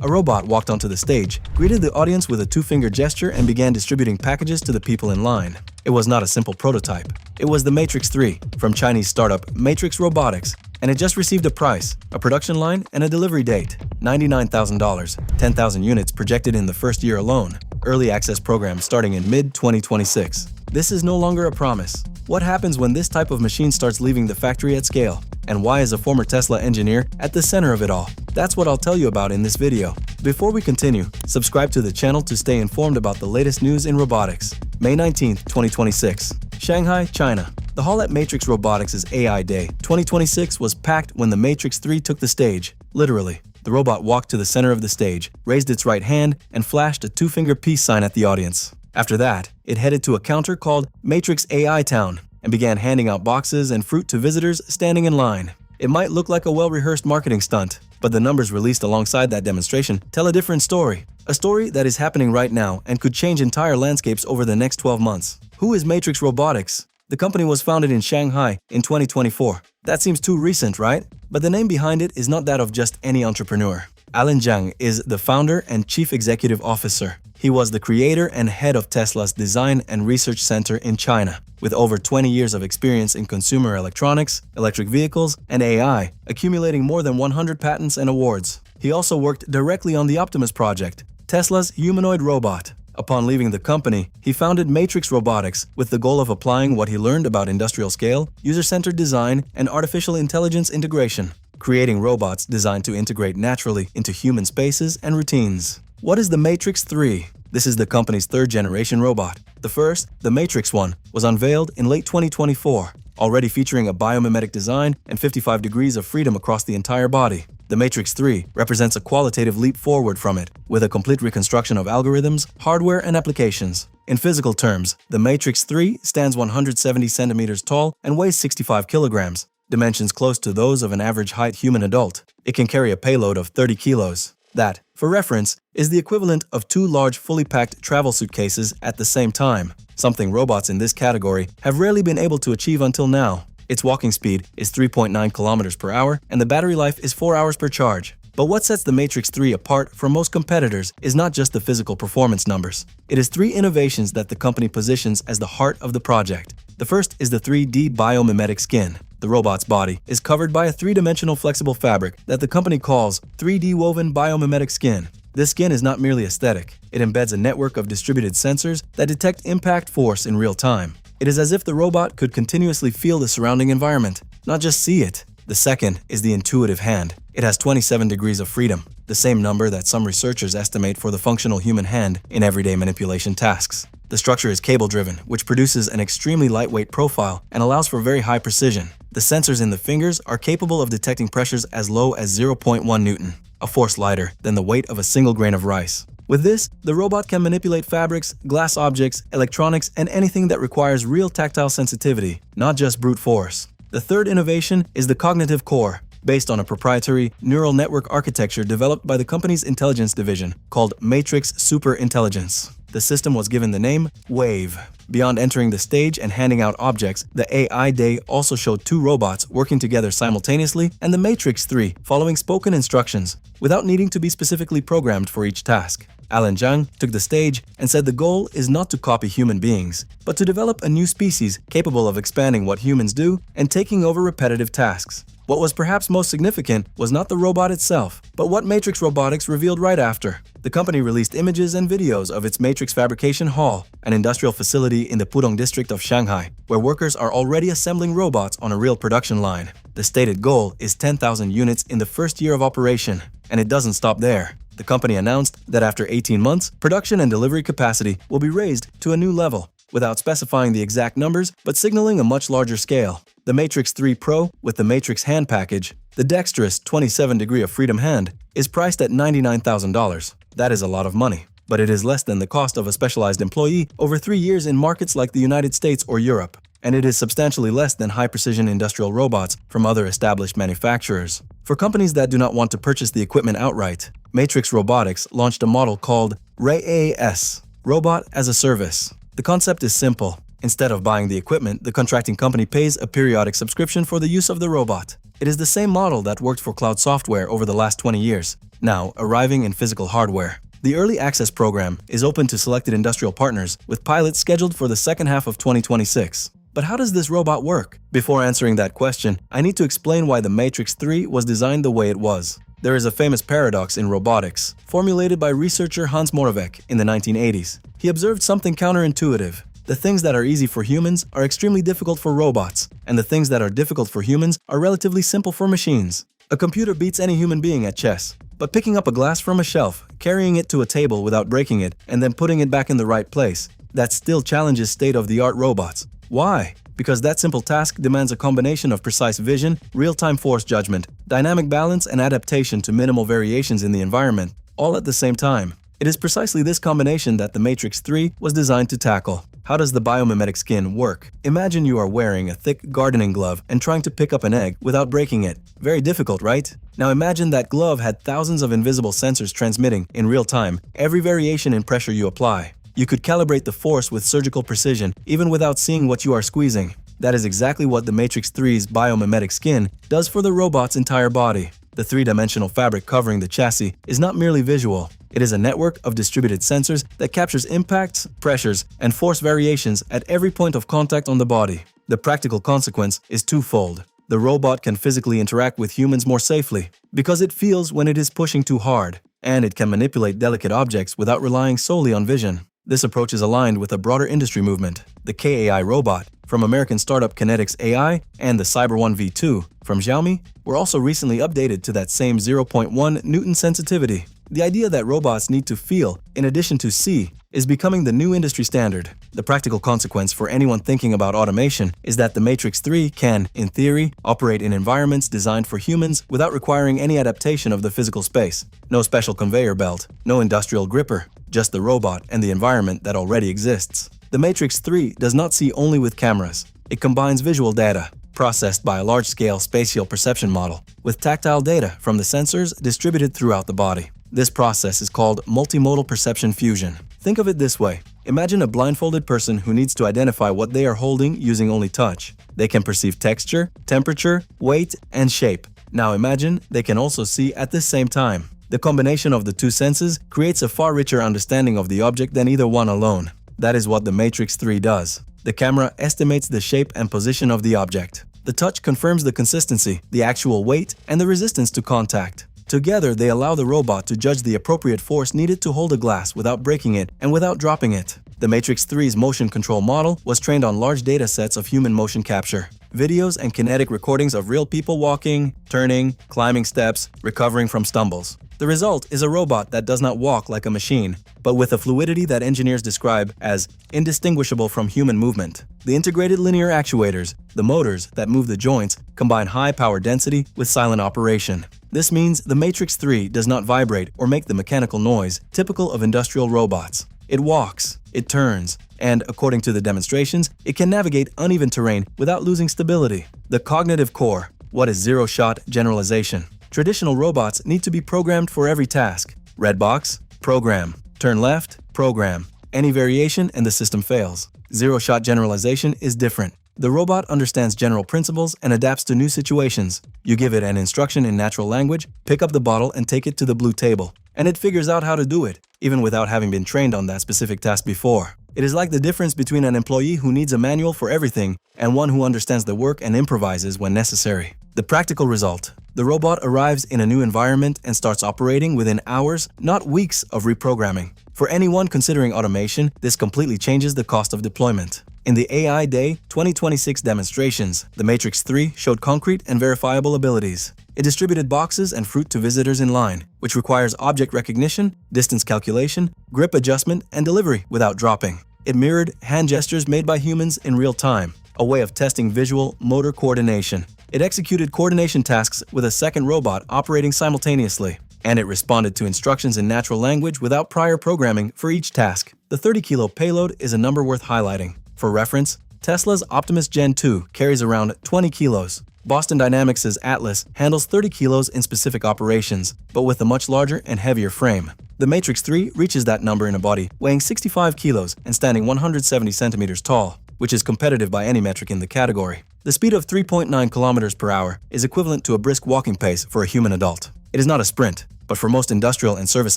a robot walked onto the stage, greeted the audience with a two-finger gesture, and began distributing packages to the people in line. It was not a simple prototype. It was the Matrix-3 from Chinese startup Matrix Robotics, and it just received a price, a production line, and a delivery date: $99,000, 10,000 units projected in the first year alone. Early access program starting in mid-2026. This is no longer a promise. What happens when this type of machine starts leaving the factory at scale? And why is a former Tesla engineer at the center of it all? That's what I'll tell you about in this video. Before we continue, subscribe to the channel to stay informed about the latest news in robotics. May 19, 2026. Shanghai, China. The hall at Matrix Robotics' AI Day 2026 was packed when the Matrix-3 took the stage. Literally, the robot walked to the center of the stage, raised its right hand, and flashed a two-finger peace sign at the audience. After that, it headed to a counter called Matrix AI Town and began handing out boxes and fruit to visitors standing in line. It might look like a well-rehearsed marketing stunt, but the numbers released alongside that demonstration tell a different story. A story that is happening right now and could change entire landscapes over the next 12 months. Who is Matrix Robotics? The company was founded in Shanghai in 2024. That seems too recent, right? But the name behind it is not that of just any entrepreneur. Allen Zhang is the founder and chief executive officer. He was the creator and head of Tesla's Design and Research Center in China, with over 20 years of experience in consumer electronics, electric vehicles, and AI, accumulating more than 100 patents and awards. He also worked directly on the Optimus project, Tesla's humanoid robot. Upon leaving the company, he founded Matrix Robotics with the goal of applying what he learned about industrial scale, user-centered design, and artificial intelligence integration, creating robots designed to integrate naturally into human spaces and routines. What is the Matrix-3? This is the company's third-generation robot. The first, the Matrix-1, was unveiled in late 2024, already featuring a biomimetic design and 55 degrees of freedom across the entire body. The Matrix-3 represents a qualitative leap forward from it, with a complete reconstruction of algorithms, hardware, and applications. In physical terms, the Matrix-3 stands 170 centimeters tall and weighs 65 kilograms, dimensions close to those of an average-height human adult. It can carry a payload of 30 kilos. That, for reference, is the equivalent of 2 large fully packed travel suitcases at the same time, something robots in this category have rarely been able to achieve until now. Its walking speed is 3.9 kilometers per hour and the battery life is 4 hours per charge. But what sets the Matrix-3 apart from most competitors is not just the physical performance numbers. It is 3 innovations that the company positions as the heart of the project. The first is the 3D biomimetic skin. The robot's body is covered by a 3-dimensional flexible fabric that the company calls 3D woven biomimetic skin. This skin is not merely aesthetic. It embeds a network of distributed sensors that detect impact force in real time. It is as if the robot could continuously feel the surrounding environment, not just see it. The second is the intuitive hand. It has 27 degrees of freedom, the same number that some researchers estimate for the functional human hand in everyday manipulation tasks. The structure is cable-driven, which produces an extremely lightweight profile and allows for very high precision. The sensors in the fingers are capable of detecting pressures as low as 0.1 Newton, a force lighter than the weight of a single grain of rice. With this, the robot can manipulate fabrics, glass objects, electronics, and anything that requires real tactile sensitivity, not just brute force. The third innovation is the cognitive core, based on a proprietary neural network architecture developed by the company's intelligence division called Matrix Super Intelligence. The system was given the name WAVE. Beyond entering the stage and handing out objects, the AI Day also showed 2 robots working together simultaneously and the Matrix-3 following spoken instructions, without needing to be specifically programmed for each task. Allen Zhang took the stage and said the goal is not to copy human beings, but to develop a new species capable of expanding what humans do and taking over repetitive tasks. What was perhaps most significant was not the robot itself, but what Matrix Robotics revealed right after. The company released images and videos of its Matrix Fabrication Hall, an industrial facility in the Pudong district of Shanghai, where workers are already assembling robots on a real production line. The stated goal is 10,000 units in the first year of operation, and it doesn't stop there. The company announced that after 18 months, production and delivery capacity will be raised to a new level, without specifying the exact numbers but signaling a much larger scale. The Matrix-3 Pro with the Matrix hand package, the dexterous 27-degree of freedom hand, is priced at $99,000. That is a lot of money, but it is less than the cost of a specialized employee over 3 years in markets like the United States or Europe, and it is substantially less than high-precision industrial robots from other established manufacturers. For companies that do not want to purchase the equipment outright, Matrix Robotics launched a model called RAAS, Robot as a Service. The concept is simple. Instead of buying the equipment, the contracting company pays a periodic subscription for the use of the robot. It is the same model that worked for cloud software over the last 20 years, now arriving in physical hardware. The Early Access program is open to selected industrial partners, with pilots scheduled for the second half of 2026. But how does this robot work? Before answering that question, I need to explain why the Matrix-3 was designed the way it was. There is a famous paradox in robotics, formulated by researcher Hans Moravec in the 1980s. He observed something counterintuitive. The things that are easy for humans are extremely difficult for robots, and the things that are difficult for humans are relatively simple for machines. A computer beats any human being at chess, but picking up a glass from a shelf, carrying it to a table without breaking it, and then putting it back in the right place, that still challenges state-of-the-art robots. Why? Because that simple task demands a combination of precise vision, real-time force judgment, dynamic balance, and adaptation to minimal variations in the environment, all at the same time. It is precisely this combination that the Matrix-3 was designed to tackle. How does the biomimetic skin work? Imagine you are wearing a thick gardening glove and trying to pick up an egg without breaking it. Very difficult, right? Now imagine that glove had thousands of invisible sensors transmitting, in real time, every variation in pressure you apply. You could calibrate the force with surgical precision, even without seeing what you are squeezing. That is exactly what the Matrix-3's biomimetic skin does for the robot's entire body. The three-dimensional fabric covering the chassis is not merely visual. It is a network of distributed sensors that captures impacts, pressures, and force variations at every point of contact on the body. The practical consequence is twofold. The robot can physically interact with humans more safely, because it feels when it is pushing too hard, and it can manipulate delicate objects without relying solely on vision. This approach is aligned with a broader industry movement. The KAI robot from American startup Kinetics AI and the Cyber 1 V2 from Xiaomi were also recently updated to that same 0.1 Newton sensitivity. The idea that robots need to feel, in addition to see, is becoming the new industry standard. The practical consequence for anyone thinking about automation is that the Matrix-3 can, in theory, operate in environments designed for humans without requiring any adaptation of the physical space. No special conveyor belt, no industrial gripper, just the robot and the environment that already exists. The Matrix-3 does not see only with cameras. It combines visual data, processed by a large-scale spatial perception model, with tactile data from the sensors distributed throughout the body. This process is called multimodal perception fusion. Think of it this way. Imagine a blindfolded person who needs to identify what they are holding using only touch. They can perceive texture, temperature, weight, and shape. Now imagine they can also see at the same time. The combination of the two senses creates a far richer understanding of the object than either one alone. That is what the Matrix-3 does. The camera estimates the shape and position of the object. The touch confirms the consistency, the actual weight, and the resistance to contact. Together, they allow the robot to judge the appropriate force needed to hold a glass without breaking it and without dropping it. The Matrix-3's motion control model was trained on large data sets of human motion capture. Videos and kinetic recordings of real people walking, turning, climbing steps, recovering from stumbles. The result is a robot that does not walk like a machine, but with a fluidity that engineers describe as indistinguishable from human movement. The integrated linear actuators, the motors that move the joints, combine high power density with silent operation. This means the Matrix-3 does not vibrate or make the mechanical noise typical of industrial robots. It walks, it turns, and, according to the demonstrations, it can navigate uneven terrain without losing stability. The cognitive core. What is zero-shot generalization? Traditional robots need to be programmed for every task. Red box, program. Turn left, program. Any variation and the system fails. Zero-shot generalization is different. The robot understands general principles and adapts to new situations. You give it an instruction in natural language, pick up the bottle and take it to the blue table. And it figures out how to do it, even without having been trained on that specific task before. It is like the difference between an employee who needs a manual for everything and one who understands the work and improvises when necessary. The practical result. The robot arrives in a new environment and starts operating within hours, not weeks of reprogramming. For anyone considering automation, this completely changes the cost of deployment. In the AI Day 2026 demonstrations, the Matrix-3 showed concrete and verifiable abilities. It distributed boxes and fruit to visitors in line, which requires object recognition, distance calculation, grip adjustment, and delivery without dropping. It mirrored hand gestures made by humans in real time, a way of testing visual motor coordination. It executed coordination tasks with a second robot operating simultaneously, and it responded to instructions in natural language without prior programming for each task. The 30-kilo payload is a number worth highlighting. For reference, Tesla's Optimus Gen 2 carries around 20 kilos. Boston Dynamics' Atlas handles 30 kilos in specific operations, but with a much larger and heavier frame. The Matrix-3 reaches that number in a body weighing 65 kilos and standing 170 centimeters tall. which is competitive by any metric in the category. The speed of 3.9 kilometers per hour is equivalent to a brisk walking pace for a human adult. It is not a sprint, but for most industrial and service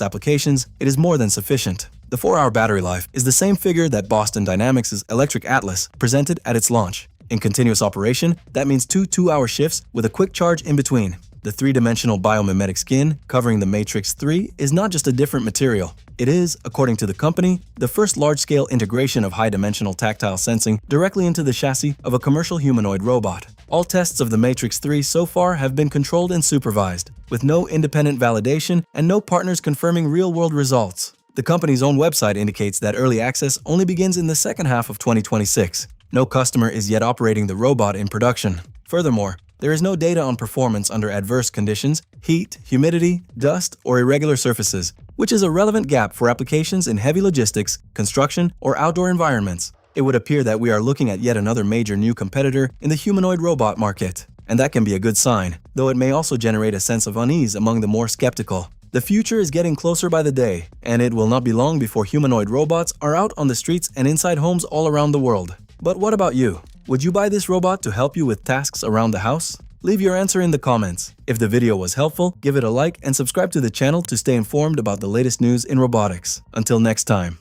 applications, it is more than sufficient. The 4-hour battery life is the same figure that Boston Dynamics' Electric Atlas presented at its launch. In continuous operation, that means two 2-hour shifts with a quick charge in between. The 3-dimensional biomimetic skin covering the MATRIX-3 is not just a different material. It is, according to the company, the first large-scale integration of high-dimensional tactile sensing directly into the chassis of a commercial humanoid robot. All tests of the MATRIX-3 so far have been controlled and supervised, with no independent validation and no partners confirming real-world results. The company's own website indicates that early access only begins in the second half of 2026. No customer is yet operating the robot in production. Furthermore, there is no data on performance under adverse conditions, heat, humidity, dust, or irregular surfaces, which is a relevant gap for applications in heavy logistics, construction, or outdoor environments. It would appear that we are looking at yet another major new competitor in the humanoid robot market, and that can be a good sign, though it may also generate a sense of unease among the more skeptical. The future is getting closer by the day, and it will not be long before humanoid robots are out on the streets and inside homes all around the world. But what about you? Would you buy this robot to help you with tasks around the house? Leave your answer in the comments. If the video was helpful, give it a like and subscribe to the channel to stay informed about the latest news in robotics. Until next time.